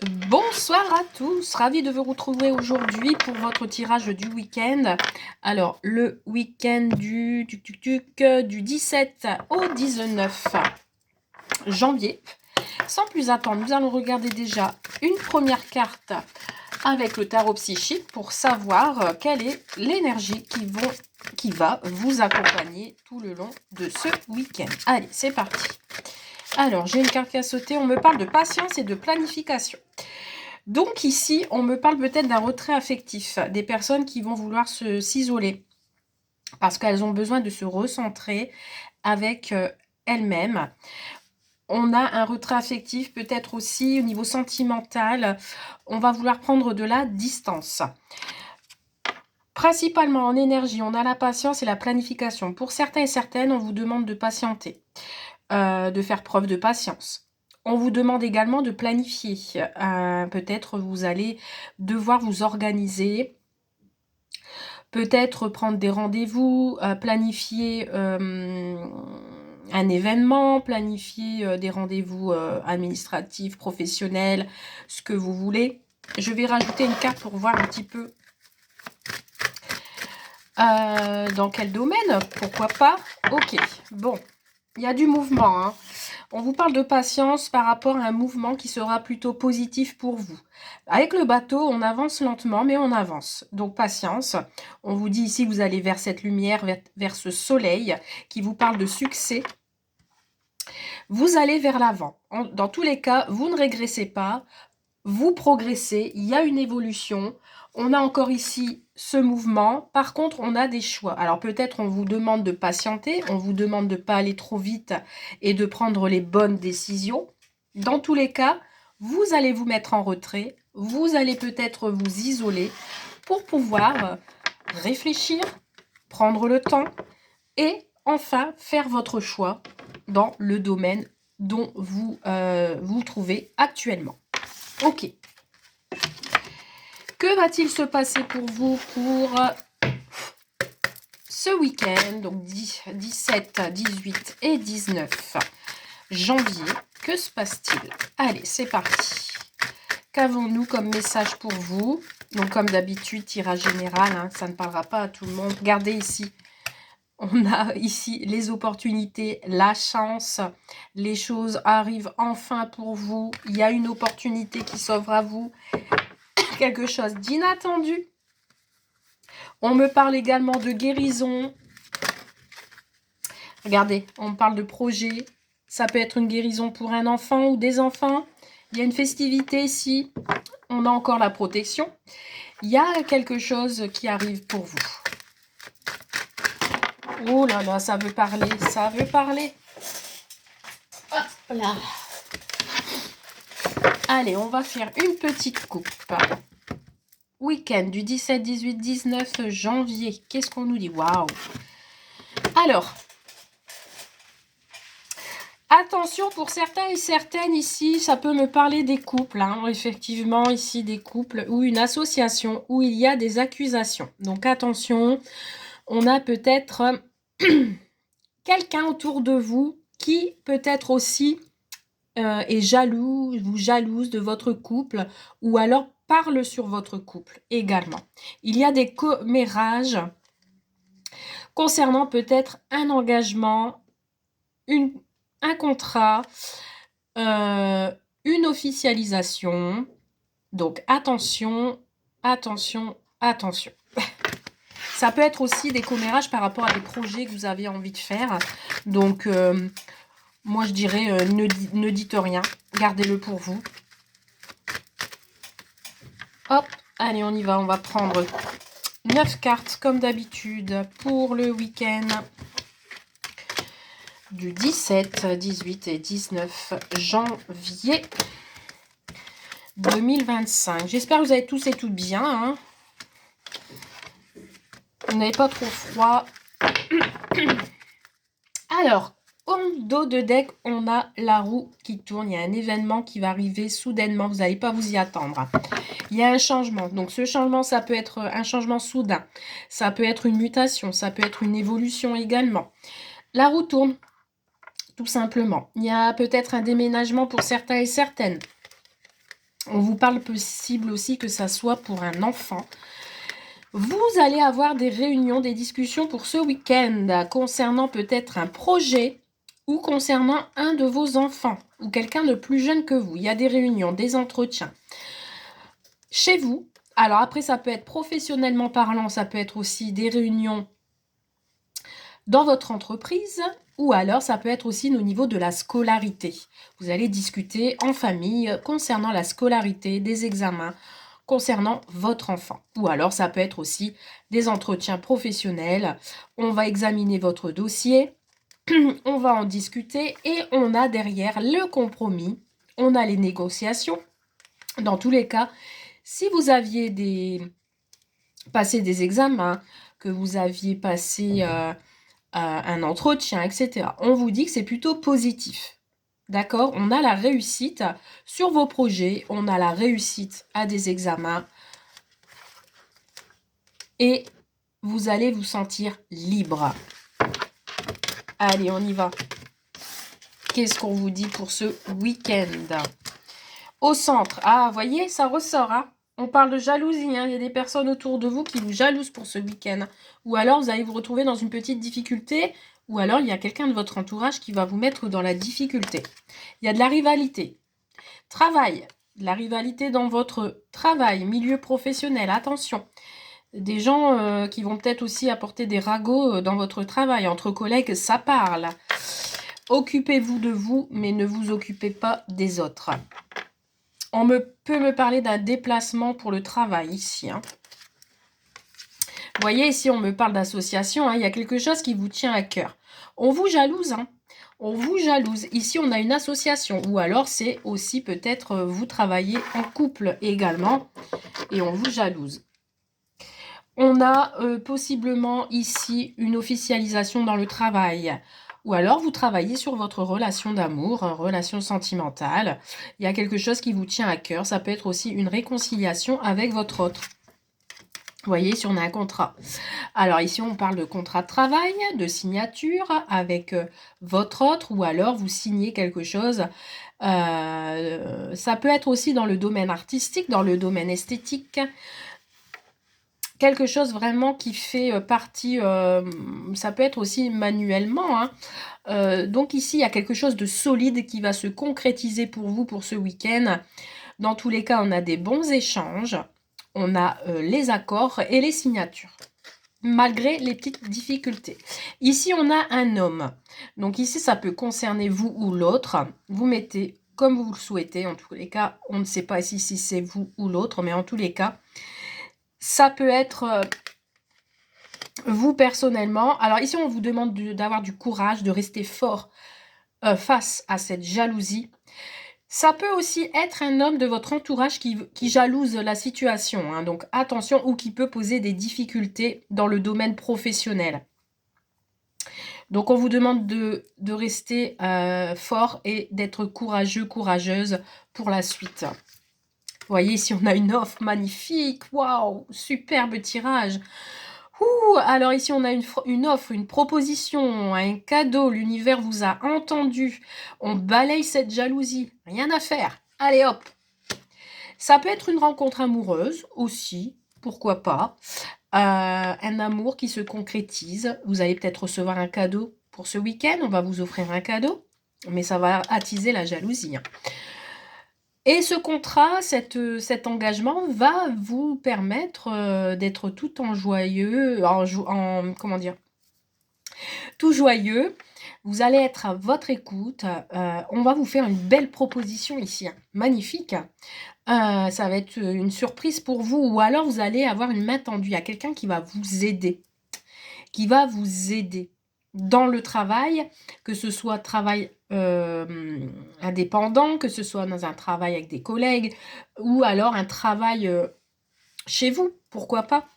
Bonsoir à tous, ravi de vous retrouver aujourd'hui pour votre tirage du week-end. Alors, le week-end du 17 au 19 janvier. Sans plus attendre, nous allons regarder déjà une première carte avec le tarot psychique pour savoir quelle est l'énergie qui va vous accompagner tout le long de ce week-end. Allez, c'est parti. Alors, j'ai une carte qui a sauté, on me parle de patience et de planification. Donc ici, on me parle peut-être d'un retrait affectif, des personnes qui vont vouloir s'isoler parce qu'elles ont besoin de se recentrer avec elles-mêmes. On a un retrait affectif peut-être aussi au niveau sentimental. On va vouloir prendre de la distance. Principalement en énergie, on a la patience et la planification. Pour certains et certaines, on vous demande de patienter, de faire preuve de patience. On vous demande également de planifier. Peut-être vous allez devoir vous organiser, peut-être prendre des rendez-vous, planifier un événement, planifier des rendez-vous administratifs, professionnels, ce que vous voulez. Je vais rajouter une carte pour voir un petit peu dans quel domaine, pourquoi pas. Ok, bon, il y a du mouvement, hein. On vous parle de patience par rapport à un mouvement qui sera plutôt positif pour vous. Avec le bateau, on avance lentement, mais on avance. Donc, patience. On vous dit ici que vous allez vers cette lumière, vers ce soleil qui vous parle de succès. Vous allez vers l'avant. Dans tous les cas, vous ne régressez pas. Vous progressez. Il y a une évolution. On a encore ici ce mouvement. Par contre, on a des choix. Alors peut-être on vous demande de patienter, on vous demande de ne pas aller trop vite et de prendre les bonnes décisions. Dans tous les cas, vous allez vous mettre en retrait, vous allez peut-être vous isoler pour pouvoir réfléchir, prendre le temps et enfin faire votre choix dans le domaine dont vous vous trouvez actuellement. Ok. Que va-t-il se passer pour vous pour ce week-end, donc 17, 18 et 19 janvier? Que se passe-t-il? Allez, c'est parti. Qu'avons-nous comme message pour vous? Donc, comme d'habitude, tirage général, hein, ça ne parlera pas à tout le monde. Regardez ici. On a ici les opportunités, la chance. Les choses arrivent enfin pour vous. Il y a une opportunité qui s'offre à vous. Quelque chose d'inattendu. On me parle également de guérison. Regardez, on me parle de projet. Ça peut être une guérison pour un enfant ou des enfants. Il y a une festivité ici. On a encore la protection. Il y a quelque chose qui arrive pour vous. Oh là là, ça veut parler, ça veut parler. Hop là. Allez, on va faire une petite coupe. Week-end du 17, 18, 19 janvier. Qu'est-ce qu'on nous dit? Waouh! Alors, attention pour certains et certaines ici, ça peut me parler des couples. Hein, effectivement, ici, des couples ou une association où il y a des accusations. Donc, attention, on a peut-être quelqu'un autour de vous qui peut-être aussi est jaloux ou jalouse de votre couple ou alors parle sur votre couple également. Il y a des commérages concernant peut-être un engagement, un contrat, une officialisation. Donc attention, attention, attention. Ça peut être aussi des commérages par rapport à des projets que vous avez envie de faire. Donc moi je dirais ne dites rien, gardez-le pour vous. Hop, allez on y va, on va prendre 9 cartes comme d'habitude pour le week-end du 17, 18 et 19 janvier 2025. J'espère que vous avez tous et toutes bien. Hein. Vous n'avez pas trop froid. Alors, au dos de deck, on a la roue qui tourne. Il y a un événement qui va arriver soudainement. Vous n'allez pas vous y attendre. Il y a un changement. Donc, ce changement, ça peut être un changement soudain. Ça peut être une mutation. Ça peut être une évolution également. La roue tourne, tout simplement. Il y a peut-être un déménagement pour certains et certaines. On vous parle possible aussi que ça soit pour un enfant. Vous allez avoir des réunions, des discussions pour ce week-end concernant peut-être un projet ou concernant un de vos enfants ou quelqu'un de plus jeune que vous. Il y a des réunions, des entretiens chez vous. Alors après, ça peut être professionnellement parlant, ça peut être aussi des réunions dans votre entreprise ou alors ça peut être aussi au niveau de la scolarité. Vous allez discuter en famille concernant la scolarité, des examens, concernant votre enfant. Ou alors ça peut être aussi des entretiens professionnels. On va examiner votre dossier, on va en discuter et on a derrière le compromis, on a les négociations. Dans tous les cas, si vous aviez passé des examens, que vous aviez passé un entretien, etc., on vous dit que c'est plutôt positif. D'accord? On a la réussite sur vos projets, on a la réussite à des examens et vous allez vous sentir libre. Allez, on y va. Qu'est-ce qu'on vous dit pour ce week-end? Au centre, ah, voyez, ça ressort, hein? On parle de jalousie, hein? Il y a des personnes autour de vous qui vous jalousent pour ce week-end. Ou alors, vous allez vous retrouver dans une petite difficulté, ou alors, il y a quelqu'un de votre entourage qui va vous mettre dans la difficulté. Il y a de la rivalité. Travail, de la rivalité dans votre travail, milieu professionnel, attention. Des gens qui vont peut-être aussi apporter des ragots dans votre travail. Entre collègues, ça parle. Occupez-vous de vous, mais ne vous occupez pas des autres. On peut me parler d'un déplacement pour le travail ici, hein. Vous voyez, ici, on me parle d'association, hein. Il y a quelque chose qui vous tient à cœur. On vous jalouse, hein. On vous jalouse. Ici, on a une association. Ou alors, c'est aussi peut-être vous travaillez en couple également. Et on vous jalouse. On a possiblement ici une officialisation dans le travail. Ou alors, vous travaillez sur votre relation d'amour, relation sentimentale. Il y a quelque chose qui vous tient à cœur. Ça peut être aussi une réconciliation avec votre autre. Vous voyez, si on a un contrat. Alors ici, on parle de contrat de travail, de signature avec votre autre, ou alors vous signez quelque chose. Ça peut être aussi dans le domaine artistique, dans le domaine esthétique. Quelque chose vraiment qui fait partie, ça peut être aussi manuellement, hein. Donc ici, il y a quelque chose de solide qui va se concrétiser pour vous pour ce week-end. Dans tous les cas, on a des bons échanges. On a les accords et les signatures, malgré les petites difficultés. Ici, on a un homme. Donc ici, ça peut concerner vous ou l'autre. Vous mettez comme vous le souhaitez. En tous les cas, on ne sait pas ici si c'est vous ou l'autre, mais en tous les cas, ça peut être vous personnellement. Alors ici, on vous demande d'avoir du courage, de rester fort face à cette jalousie. Ça peut aussi être un homme de votre entourage qui jalouse la situation, hein, donc attention, ou qui peut poser des difficultés dans le domaine professionnel. Donc on vous demande de rester fort et d'être courageux, courageuse pour la suite. Vous voyez, ici on a une offre magnifique, waouh, superbe tirage. Alors ici, on a une offre, une proposition, un cadeau. L'univers vous a entendu. On balaye cette jalousie. Rien à faire. Allez, hop. Ça peut être une rencontre amoureuse aussi. Pourquoi pas. Un amour qui se concrétise. Vous allez peut-être recevoir un cadeau pour ce week-end. On va vous offrir un cadeau. Mais ça va attiser la jalousie, hein. Et ce contrat, cet engagement va vous permettre d'être tout en joyeux, comment dire, tout joyeux. Vous allez être à votre écoute. On va vous faire une belle proposition ici, hein, magnifique. Ça va être une surprise pour vous, ou alors vous allez avoir une main tendue. Il y a quelqu'un qui va vous aider, dans le travail, que ce soit travail indépendant, que ce soit dans un travail avec des collègues, ou alors un travail chez vous, pourquoi pas.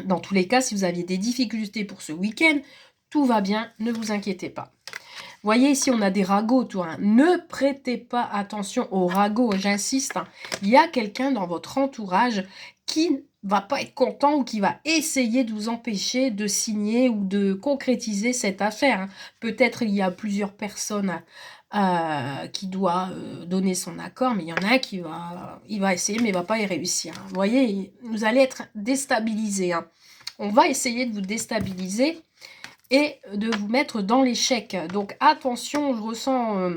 Dans tous les cas, si vous aviez des difficultés pour ce week-end, tout va bien, ne vous inquiétez pas. Vous voyez ici, on a des ragots autour, hein. Ne prêtez pas attention aux ragots, j'insiste, hein. Il y a quelqu'un dans votre entourage qui va pas être content ou qui va essayer de vous empêcher de signer ou de concrétiser cette affaire, hein. Peut-être il y a plusieurs personnes qui doit donner son accord, mais il y en a un il va essayer, mais il va pas y réussir. Vous voyez, vous allez être déstabilisé. Hein. On va essayer de vous déstabiliser et de vous mettre dans l'échec. Donc attention, je ressens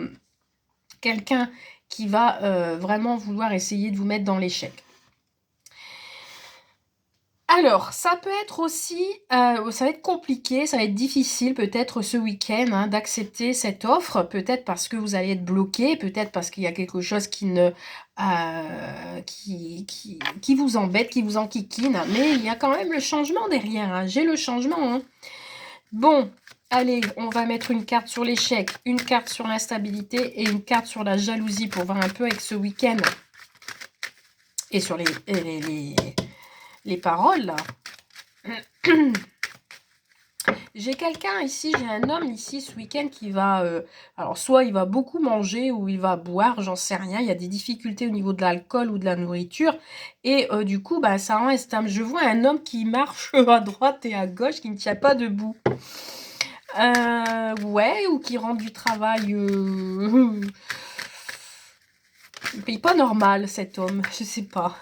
quelqu'un qui va vraiment vouloir essayer de vous mettre dans l'échec. Alors, ça peut être aussi, ça va être compliqué, ça va être difficile peut-être ce week-end hein, d'accepter cette offre, peut-être parce que vous allez être bloqué, peut-être parce qu'il y a quelque chose qui ne, qui vous embête, qui vous enquiquine, mais il y a quand même le changement derrière, hein. J'ai le changement. Hein. Bon, allez, on va mettre une carte sur l'échec, une carte sur l'instabilité et une carte sur la jalousie pour voir un peu avec ce week-end et sur les paroles, là. J'ai quelqu'un ici, j'ai un homme ici ce week-end qui va... alors, soit il va beaucoup manger ou il va boire, j'en sais rien. Il y a des difficultés au niveau de l'alcool ou de la nourriture. Et du coup, bah, ça reste... Je vois un homme qui marche à droite et à gauche, qui ne tient pas debout. Ouais, ou qui rentre du travail... il paye pas normal, cet homme. Je sais pas.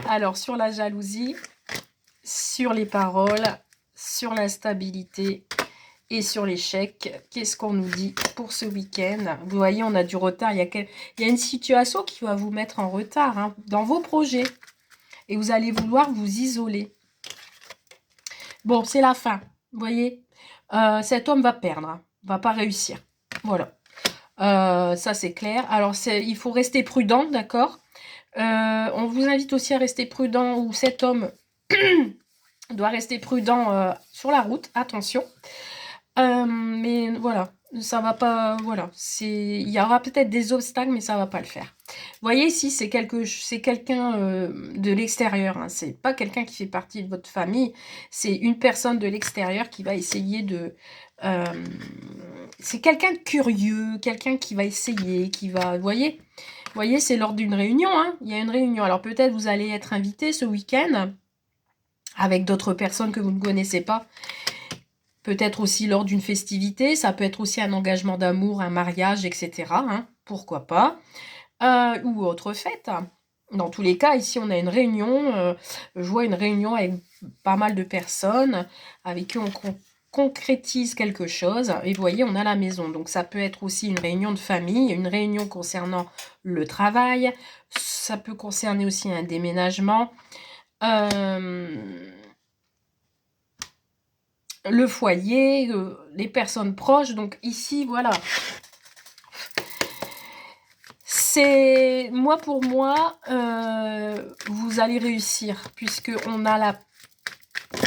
Alors, sur la jalousie, sur les paroles, sur l'instabilité et sur l'échec, qu'est-ce qu'on nous dit pour ce week-end? Vous voyez, on a du retard. Il y a une situation qui va vous mettre en retard hein, dans vos projets. Et vous allez vouloir vous isoler. Bon, c'est la fin. Vous voyez, cet homme va perdre, hein, va pas réussir. Voilà. Ça, c'est clair. Alors, il faut rester prudent, d'accord? On vous invite aussi à rester prudent, ou cet homme doit rester prudent sur la route, attention. Mais voilà, ça va pas, voilà, il y aura peut-être des obstacles, mais ça va pas le faire. Vous voyez ici, c'est quelqu'un de l'extérieur, hein, c'est pas quelqu'un qui fait partie de votre famille, c'est une personne de l'extérieur qui va essayer de... c'est quelqu'un de curieux, quelqu'un qui va essayer, qui va... Vous voyez, c'est lors d'une réunion, hein, il y a une réunion. Alors peut-être vous allez être invité ce week-end avec d'autres personnes que vous ne connaissez pas. Peut-être aussi lors d'une festivité, ça peut être aussi un engagement d'amour, un mariage, etc. Hein, pourquoi pas. Ou autre fête. Dans tous les cas, ici, on a une réunion. Je vois une réunion avec pas mal de personnes avec qui on concrétise quelque chose. Et vous voyez, on a la maison. Donc, ça peut être aussi une réunion de famille, une réunion concernant le travail. Ça peut concerner aussi un déménagement. Le foyer, les personnes proches. Donc ici, voilà. C'est pour moi, vous allez réussir puisque on a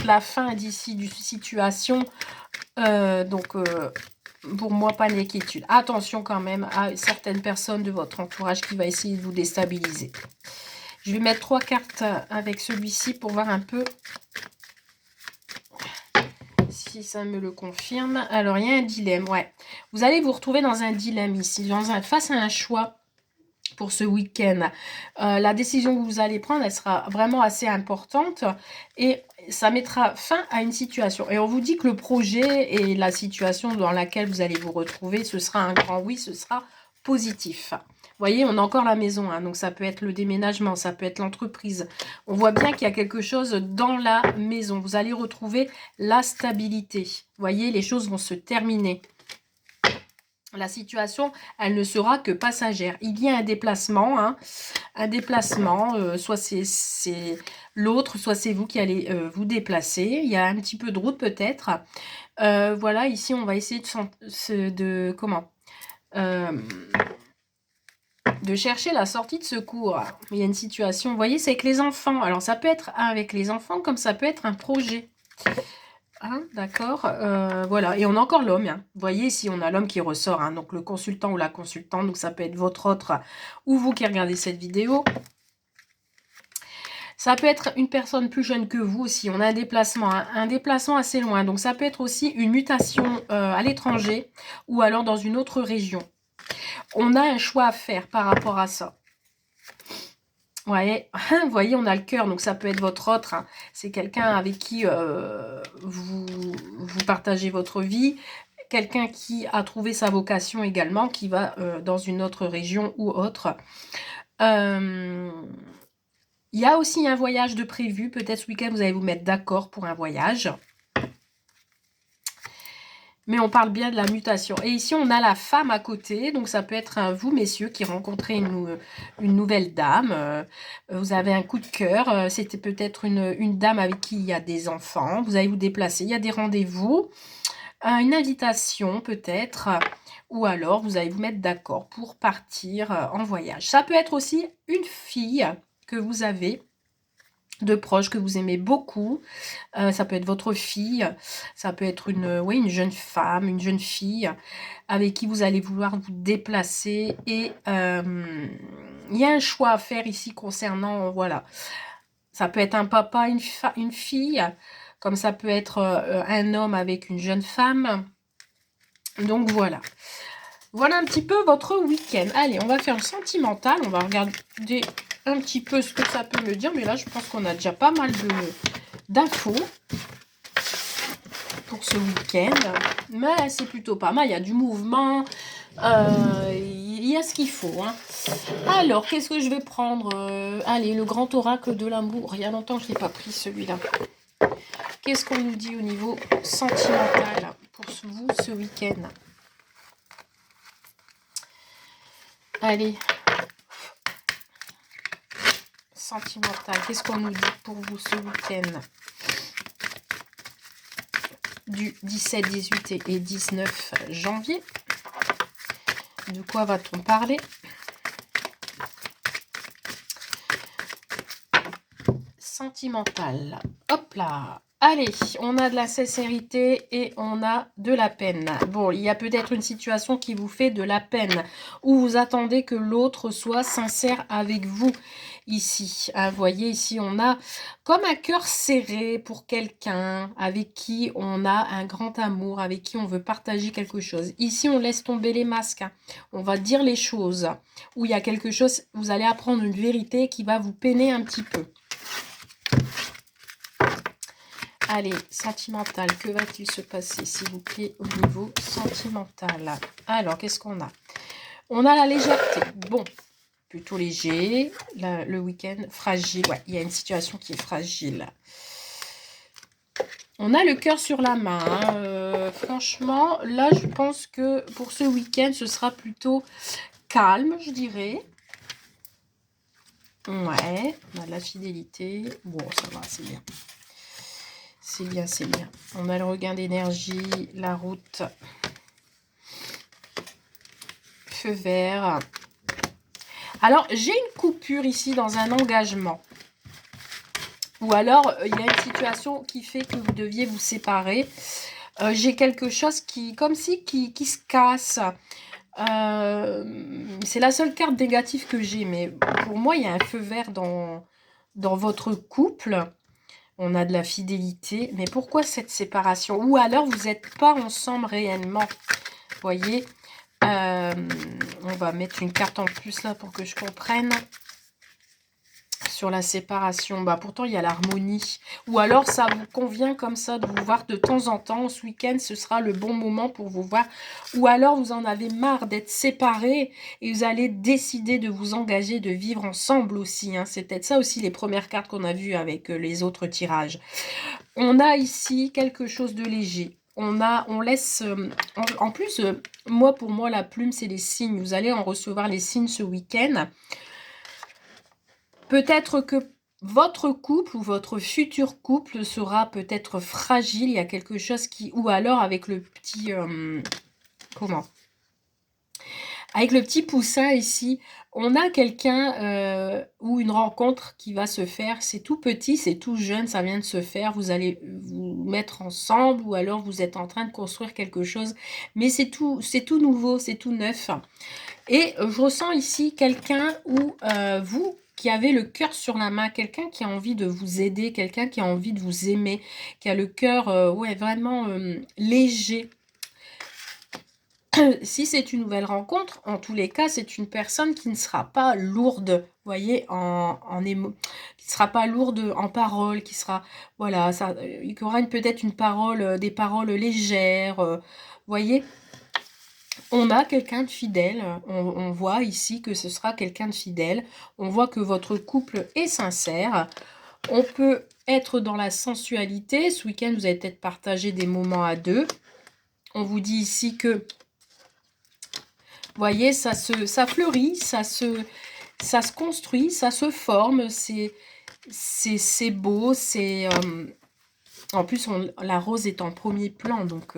la fin d'ici du situation. Donc pour moi, pas d'inquiétude. Attention quand même à certaines personnes de votre entourage qui va essayer de vous déstabiliser. Je vais mettre 3 cartes avec celui-ci pour voir un peu si ça me le confirme. Alors, il y a un dilemme, ouais. Vous allez vous retrouver dans un dilemme ici, face à un choix pour ce week-end. La décision que vous allez prendre, elle sera vraiment assez importante et ça mettra fin à une situation. Et on vous dit que le projet et la situation dans laquelle vous allez vous retrouver, ce sera un grand oui, ce sera positif. Vous voyez, on a encore la maison, hein, donc ça peut être le déménagement, ça peut être l'entreprise. On voit bien qu'il y a quelque chose dans la maison. Vous allez retrouver la stabilité. Vous voyez, les choses vont se terminer. La situation, elle ne sera que passagère. Il y a un déplacement, hein, soit c'est l'autre, soit c'est vous qui allez vous déplacer. Il y a un petit peu de route peut-être. Voilà, ici on va essayer de chercher la sortie de secours. Il y a une situation, vous voyez, c'est avec les enfants. Alors ça peut être avec les enfants comme ça peut être un projet. Hein, d'accord, voilà, et on a encore l'homme, hein. Vous voyez ici, on a l'homme qui ressort, hein, donc le consultant ou la consultante, donc ça peut être votre autre ou vous qui regardez cette vidéo. Ça peut être une personne plus jeune que vous aussi, on a un déplacement assez loin, donc ça peut être aussi une mutation à l'étranger ou alors dans une autre région. On a un choix à faire par rapport à ça. Ouais, vous voyez, on a le cœur, donc ça peut être votre autre. Hein. C'est quelqu'un avec qui vous partagez votre vie. quelqu'un qui a trouvé sa vocation également, qui va dans une autre région ou autre. Il y a aussi un voyage de prévu. Peut-être ce week-end, vous allez vous mettre d'accord pour un voyage. Mais on parle bien de la mutation. Et ici, on a la femme à côté. Donc, ça peut être vous, messieurs, qui rencontrez une nouvelle dame. Vous avez un coup de cœur. C'était peut-être une dame avec qui il y a des enfants. Vous allez vous déplacer. Il y a des rendez-vous. Une invitation, peut-être. Ou alors, vous allez vous mettre d'accord pour partir en voyage. Ça peut être aussi une fille que vous avez de proches que vous aimez beaucoup. Ça peut être votre fille, ça peut être une jeune femme, une jeune fille avec qui vous allez vouloir vous déplacer. Et il y a un choix à faire ici concernant, voilà. Ça peut être un papa, une fille, comme ça peut être un homme avec une jeune femme. Donc voilà. Voilà un petit peu votre week-end. Allez, on va faire le sentimental. On va regarder un petit peu ce que ça peut me dire. Mais là, je pense qu'on a déjà pas mal d'infos pour ce week-end. Mais c'est plutôt pas mal. Il y a du mouvement. Il y a ce qu'il faut. Hein. Alors, qu'est-ce que je vais prendre allez, le grand oracle de l'amour. Il y a longtemps que je ne l'ai pas pris, celui-là. Qu'est-ce qu'on nous dit au niveau sentimental pour vous ce week-end? Allez. Sentimental. Qu'est-ce qu'on nous dit pour vous ce week-end? Du 17, 18 et 19 janvier. De quoi va-t-on parler? Sentimental. Hop là. Allez, on a de la sincérité et on a de la peine. Bon, il y a peut-être une situation qui vous fait de la peine, où vous attendez que l'autre soit sincère avec vous. Ici, hein, vous voyez, ici, on a comme un cœur serré pour quelqu'un avec qui on a un grand amour, avec qui on veut partager quelque chose. Ici, on laisse tomber les masques. Hein. On va dire les choses. Où il y a quelque chose, vous allez apprendre une vérité qui va vous peiner un petit peu. Allez, sentimental, que va-t-il se passer, s'il vous plaît, au niveau sentimental? Alors, qu'est-ce qu'on a? On a la légèreté. Bon, plutôt léger. Le week-end, fragile. Ouais, il y a une situation qui est fragile. On a le cœur sur la main. Hein. Franchement, là, je pense que pour ce week-end, ce sera plutôt calme, je dirais. Ouais, on a de la fidélité. Bon, ça va, c'est bien. C'est bien, c'est bien. On a le regain d'énergie, la route, feu vert. Alors, j'ai une coupure ici dans un engagement. Ou alors, il y a une situation qui fait que vous deviez vous séparer. J'ai quelque chose qui, comme si, qui se casse. C'est la seule carte négative que j'ai. Mais pour moi, il y a un feu vert dans votre couple. On a de la fidélité. Mais pourquoi cette séparation? Ou alors, vous n'êtes pas ensemble réellement. Vous voyez, on va mettre une carte en plus là pour que je comprenne. Sur la séparation, bah pourtant il y a l'harmonie. Ou alors ça vous convient comme ça de vous voir de temps en temps. Ce week-end, ce sera le bon moment pour vous voir. Ou alors vous en avez marre d'être séparés et vous allez décider de vous engager, de vivre ensemble aussi. Hein. C'est peut-être ça aussi les premières cartes qu'on a vues avec les autres tirages. On a ici quelque chose de léger. On laisse, en plus, pour moi, la plume, c'est les signes. Vous allez en recevoir les signes ce week-end. Peut-être que votre couple ou votre futur couple sera peut-être fragile. Il y a quelque chose qui... Ou alors avec le petit... comment? Avec le petit poussin ici, on a quelqu'un ou une rencontre qui va se faire. C'est tout petit, c'est tout jeune, ça vient de se faire. Vous allez vous mettre ensemble ou alors vous êtes en train de construire quelque chose. Mais c'est tout nouveau, c'est tout neuf. Et je ressens ici quelqu'un ou vous qui avez le cœur sur la main, quelqu'un qui a envie de vous aider, quelqu'un qui a envie de vous aimer, qui a le cœur ouais, vraiment léger. Si c'est une nouvelle rencontre, en tous les cas, c'est une personne qui ne sera pas lourde, vous voyez, qui ne sera pas lourde en parole, qui sera, voilà, ça, il y aura peut-être une parole, des paroles légères, voyez, on a quelqu'un de fidèle. On voit ici que ce sera quelqu'un de fidèle. On voit que votre couple est sincère. On peut être dans la sensualité. Ce week-end, vous allez peut-être partager des moments à deux. On vous dit ici que, voyez, ça fleurit, ça se construit, ça se forme. C'est beau, c'est... en plus, la rose est en premier plan, donc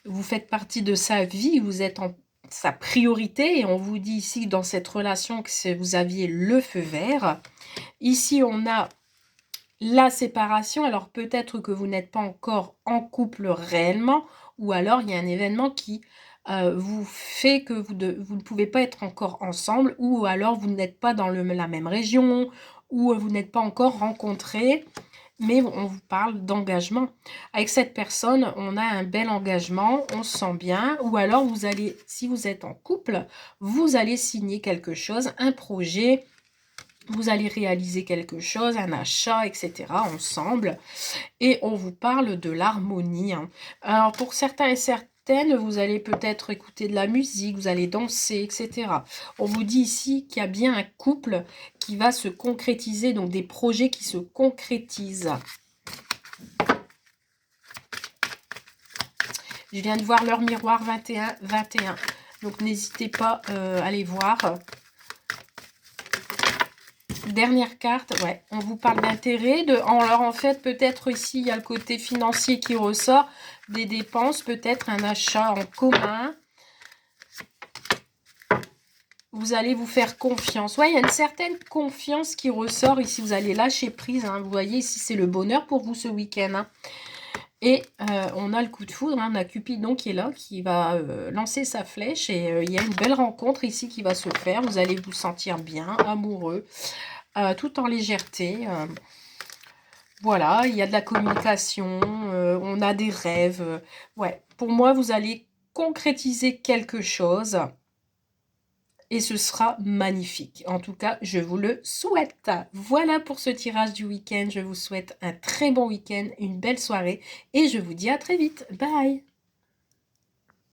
vous faites partie de sa vie, vous êtes en sa priorité, et on vous dit ici, dans cette relation, que vous aviez le feu vert. Ici, on a la séparation. Alors, peut-être que vous n'êtes pas encore en couple réellement, ou alors il y a un événement qui vous fait que vous ne pouvez pas être encore ensemble, ou alors vous n'êtes pas dans la même région, ou vous n'êtes pas encore rencontrés. Mais on vous parle d'engagement. Avec cette personne, on a un bel engagement, on se sent bien. Ou alors, vous allez, si vous êtes en couple, vous allez signer quelque chose, un projet. Vous allez réaliser quelque chose, un achat, etc. ensemble. Et on vous parle de l'harmonie. Alors, pour certains et certaines, vous allez peut-être écouter de la musique, vous allez danser, etc. On vous dit ici qu'il y a bien un couple qui va se concrétiser, donc des projets qui se concrétisent. Je viens de voir leur miroir 21. Donc, n'hésitez pas à les voir. Dernière carte, ouais, on vous parle d'intérêt. Alors, en fait, peut-être ici, il y a le côté financier qui ressort, des dépenses, peut-être un achat en commun. Vous allez vous faire confiance. Ouais, il y a une certaine confiance qui ressort ici. Vous allez lâcher prise. Hein. Vous voyez, ici, c'est le bonheur pour vous ce week-end. Hein. Et on a le coup de foudre. Hein. On a Cupidon qui est là, qui va lancer sa flèche. Et il y a une belle rencontre ici qui va se faire. Vous allez vous sentir bien, amoureux, tout en légèreté. Voilà, il y a de la communication. On a des rêves. Ouais, pour moi, vous allez concrétiser quelque chose. Et ce sera magnifique. En tout cas, je vous le souhaite. Voilà pour ce tirage du week-end. Je vous souhaite un très bon week-end, une belle soirée. Et je vous dis à très vite. Bye!